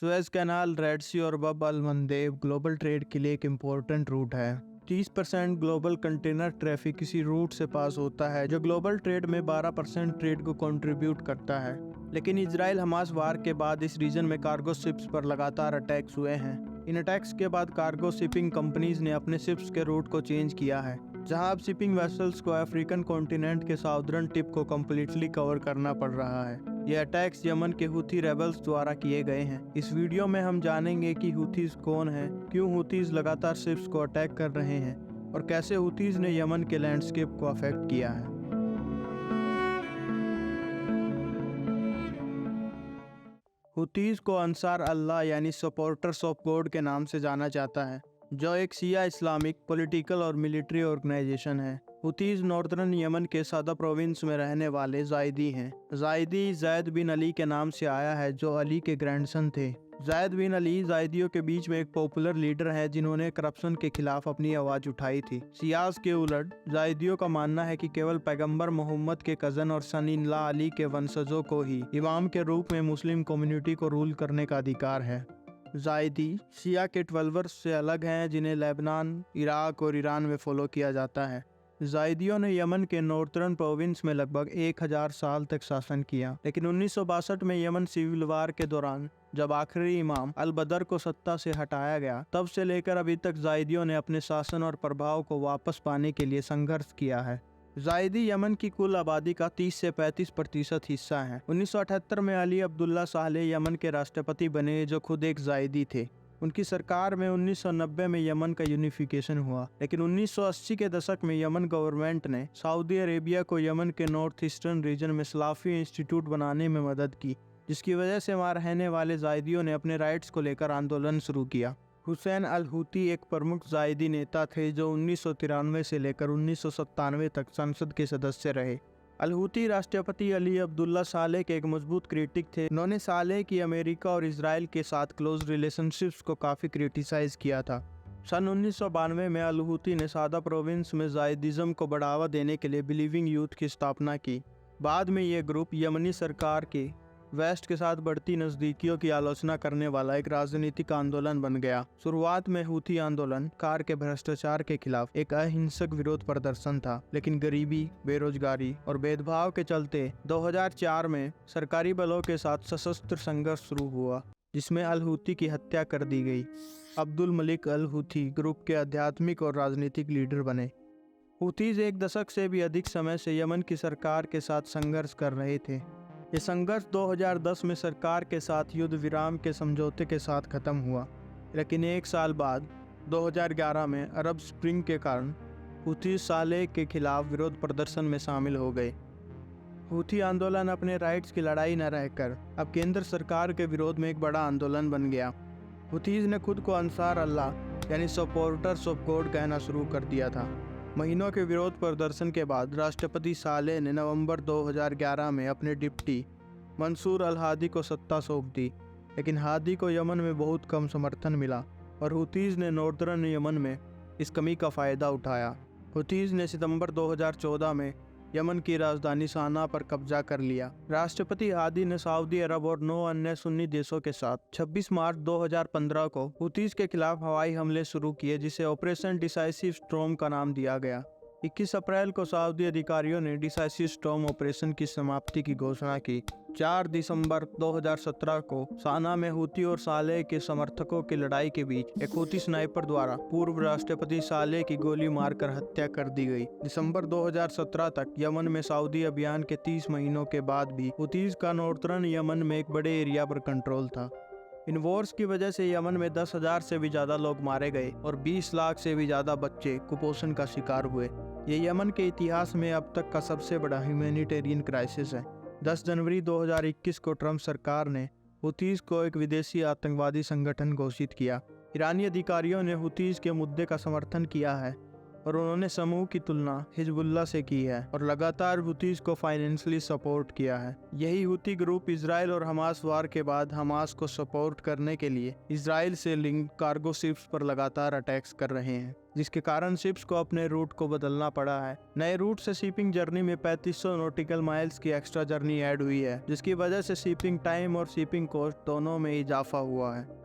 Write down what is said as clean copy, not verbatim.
Suez canal, red सी और बब अल मंदेब global trade के लिए एक इम्पोर्टेंट रूट है। 30% ग्लोबल कंटेनर ट्रैफिक इसी रूट से पास होता है, जो ग्लोबल ट्रेड में 12% ट्रेड को कंट्रीब्यूट करता है। लेकिन इजराइल हमास वार के बाद इस रीजन में कार्गो शिप्स पर लगातार अटैक्स हुए हैं। इन अटैक्स के बाद कार्गो शिपिंग कंपनीज ने अपने शिप्स के रूट को चेंज किया है, जहां अब शिपिंग वेसल्स को अफ्रीकन कॉन्टिनेंट के साउदर्न टिप को कम्प्लीटली कवर करना पड़ रहा है। ये अटैक्स यमन के हुथी रेबल्स द्वारा किए गए हैं। इस वीडियो में हम जानेंगे कि हुथीज कौन हैं, क्यों हुथीज लगातार शिप्स को अटैक कर रहे हैं और कैसे हुथीज ने यमन के लैंडस्केप को अफेक्ट किया है। हुथीज को अंसार अल्लाह यानी सपोर्टर्स ऑफ गॉड के नाम से जाना जाता है, जो एक शिया इस्लामिक पॉलिटिकल और मिलिट्री ऑर्गेनाइजेशन है। हुथीज नॉर्दर्न यमन के सादा प्रोविंस में रहने वाले जायदी हैं। जायदी जैद बिन अली के नाम से आया है, जो अली के ग्रैंडसन थे। जैद बिन अली जायदियों के बीच में एक पॉपुलर लीडर है, जिन्होंने करप्शन के खिलाफ अपनी आवाज उठाई थी। सियास के उलट जायदियों का मानना है कि केवल पैगंबर मोहम्मद के कजन और सन इन ला अली के वंशजों को ही इमाम के रूप में मुस्लिम कम्युनिटी को रूल करने का अधिकार है। जायदी शिया के 12 से अलग हैं, जिन्हें लेबनान, इराक और ईरान में फॉलो किया जाता है। जायदियों ने यमन के नॉर्थर्न प्रोविंस में लगभग 1000 साल तक शासन किया, लेकिन 1962 में यमन सिविल वार के दौरान जब आखिरी इमाम अल बदर को सत्ता से हटाया गया, तब से लेकर अभी तक जायदियों ने अपने शासन और प्रभाव को वापस पाने के लिए संघर्ष किया है। जायदी यमन की कुल आबादी का 30 से 35% हिस्सा है। 1978 में अली अब्दुल्ला सालेह यमन के राष्ट्रपति बने, जो खुद एक जायदी थे। उनकी सरकार में 1990 में यमन का यूनिफिकेशन हुआ, लेकिन 1980 के दशक में यमन गवर्नमेंट ने सऊदी अरेबिया को यमन के नॉर्थ ईस्टर्न रीजन में सलाफी इंस्टीट्यूट बनाने में मदद की, जिसकी वजह से वहाँ रहने वाले जायदियों ने अपने राइट्स को लेकर आंदोलन शुरू किया। हुसैन अल हुती एक प्रमुख जायदी नेता थे, जो 1993 से लेकर 1997 तक संसद के सदस्य रहे। अल हुती राष्ट्रपति अली अब्दुल्ला सालेह के एक मजबूत क्रिटिक थे। उन्होंने सालेह की अमेरिका और इजराइल के साथ क्लोज रिलेशनशिप्स को काफ़ी क्रिटिसाइज किया था। सन 1992 में अल हुती ने सादा प्रोविंस में जायदिज्म को बढ़ावा देने के लिए बिलीविंग यूथ की स्थापना की। बाद में ये ग्रुप यमनी सरकार के वेस्ट के साथ बढ़ती नजदीकियों की आलोचना करने वाला एक राजनीतिक आंदोलन बन गया। शुरुआत में हुथी आंदोलन कार के भ्रष्टाचार के खिलाफ एक अहिंसक विरोध प्रदर्शन था, लेकिन गरीबी, बेरोजगारी और भेदभाव के चलते 2004 में सरकारी बलों के साथ सशस्त्र संघर्ष शुरू हुआ, जिसमें अल हुती की हत्या कर दी गई। अब्दुल मलिक अल हुती ग्रुप के आध्यात्मिक और राजनीतिक लीडर बने। हुथीज एक दशक से भी अधिक समय से यमन की सरकार के साथ संघर्ष कर रहे थे। ये संघर्ष 2010 में सरकार के साथ युद्ध विराम के समझौते के साथ खत्म हुआ, लेकिन एक साल बाद 2011 में अरब स्प्रिंग के कारण हुथी सालेह के खिलाफ विरोध प्रदर्शन में शामिल हो गए। हुथी आंदोलन अपने राइट्स की लड़ाई न रहकर अब केंद्र सरकार के विरोध में एक बड़ा आंदोलन बन गया। हुथीज ने खुद को अंसार अल्लाह यानी सपोर्टर्स ऑफ गॉड कहना शुरू कर दिया था। महीनों के विरोध प्रदर्शन के बाद राष्ट्रपति सालेह ने नवंबर 2011 में अपने डिप्टी मंसूर अल हादी को सत्ता सौंप दी, लेकिन हादी को यमन में बहुत कम समर्थन मिला और हुथीज ने नॉर्दर्न यमन में इस कमी का फ़ायदा उठाया। हुथीज ने सितंबर 2014 में यमन की राजधानी साना पर कब्जा कर लिया। राष्ट्रपति हादी ने सऊदी अरब और 9 अन्य सुन्नी देशों के साथ 26 मार्च 2015 को हुथीज के खिलाफ हवाई हमले शुरू किए, जिसे ऑपरेशन डिसाइसिव स्टॉर्म का नाम दिया गया। 21 अप्रैल को सऊदी अधिकारियों ने डिसाइसिव स्टॉर्म ऑपरेशन की समाप्ति की घोषणा की। 4 दिसंबर 2017 को साना में हुती और सालेह के समर्थकों की लड़ाई के बीच एक हुती स्नाइपर द्वारा पूर्व राष्ट्रपति सालेह की गोली मारकर हत्या कर दी गई। दिसंबर 2017 तक यमन में सऊदी अभियान के 30 महीनों के बाद भी हुतीज का नॉर्दर्न यमन में एक बड़े एरिया पर कंट्रोल था। इन वॉर्स की वजह से यमन में 10,000 से भी ज़्यादा लोग मारे गए और 20 लाख से भी ज़्यादा बच्चे कुपोषण का शिकार हुए। ये यमन के इतिहास में अब तक का सबसे बड़ा ह्यूमैनिटेरियन क्राइसिस है। 10 जनवरी 2021 को ट्रंप सरकार ने हुतीज को एक विदेशी आतंकवादी संगठन घोषित किया। ईरानी अधिकारियों ने हुतीज के मुद्दे का समर्थन किया है, और उन्होंने समूह की तुलना हिजबुल्लाह से की है और लगातार हुतीज को फाइनेंशियली सपोर्ट किया है। यही हुती ग्रुप इसराइल और हमास वार के बाद हमास को सपोर्ट करने के लिए इसराइल से लिंक कार्गो शिप्स पर लगातार अटैक्स कर रहे हैं, जिसके कारण शिप्स को अपने रूट को बदलना पड़ा है। नए रूट से शिपिंग जर्नी में 3500 नॉटिकल माइल्स की एक्स्ट्रा जर्नी ऐड हुई है, जिसकी वजह से शिपिंग टाइम और शिपिंग कॉस्ट दोनों में इजाफा हुआ है।